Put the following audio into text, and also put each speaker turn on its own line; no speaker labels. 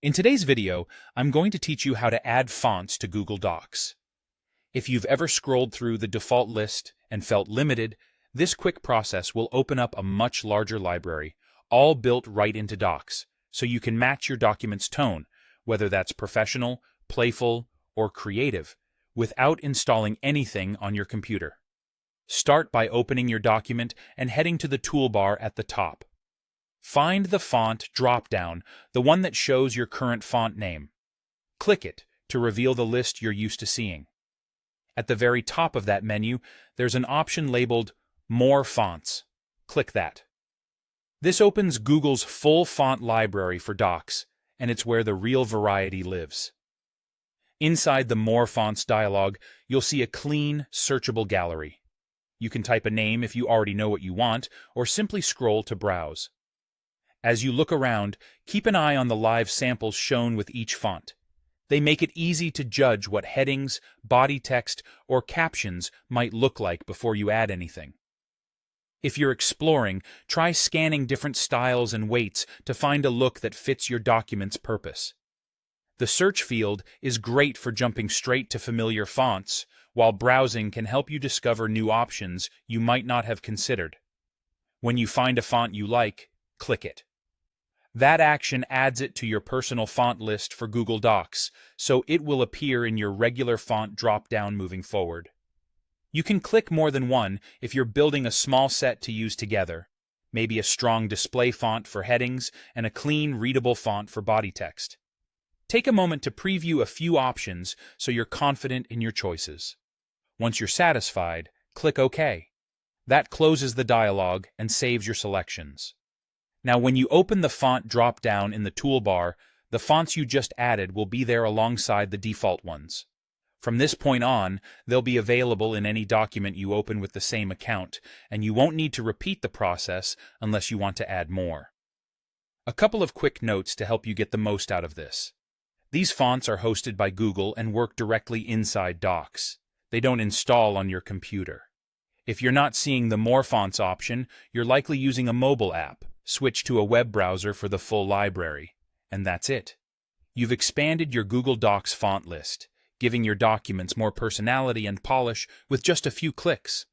In today's video, I'm going to teach you how to add fonts to Google Docs. If you've ever scrolled through the default list and felt limited, this quick process will open up a much larger library, all built right into Docs, so you can match your document's tone, whether that's professional, playful, or creative, without installing anything on your computer. Start by opening your document and heading to the toolbar at the top. Find the font drop-down, the one that shows your current font name. Click it to reveal the list you're used to seeing. At the very top of that menu, there's an option labeled More Fonts. Click that. This opens Google's full font library for Docs, and it's where the real variety lives. Inside the More Fonts dialog, you'll see a clean, searchable gallery. You can type a name if you already know what you want, or simply scroll to browse. As you look around, keep an eye on the live samples shown with each font. They make it easy to judge what headings, body text, or captions might look like before you add anything. If you're exploring, try scanning different styles and weights to find a look that fits your document's purpose. The search field is great for jumping straight to familiar fonts, while browsing can help you discover new options you might not have considered. When you find a font you like, click it. That action adds it to your personal font list for Google Docs, so it will appear in your regular font drop-down moving forward. You can click more than one if you're building a small set to use together, maybe a strong display font for headings and a clean, readable font for body text. Take a moment to preview a few options so you're confident in your choices. Once you're satisfied, click OK. That closes the dialog and saves your selections. Now, when you open the font drop-down in the toolbar, the fonts you just added will be there alongside the default ones. From this point on, they'll be available in any document you open with the same account, and you won't need to repeat the process unless you want to add more. A couple of quick notes to help you get the most out of this. These fonts are hosted by Google and work directly inside Docs. They don't install on your computer. If you're not seeing the More Fonts option, you're likely using a mobile app. Switch to a web browser for the full library, and that's it. You've expanded your Google Docs font list, giving your documents more personality and polish with just a few clicks.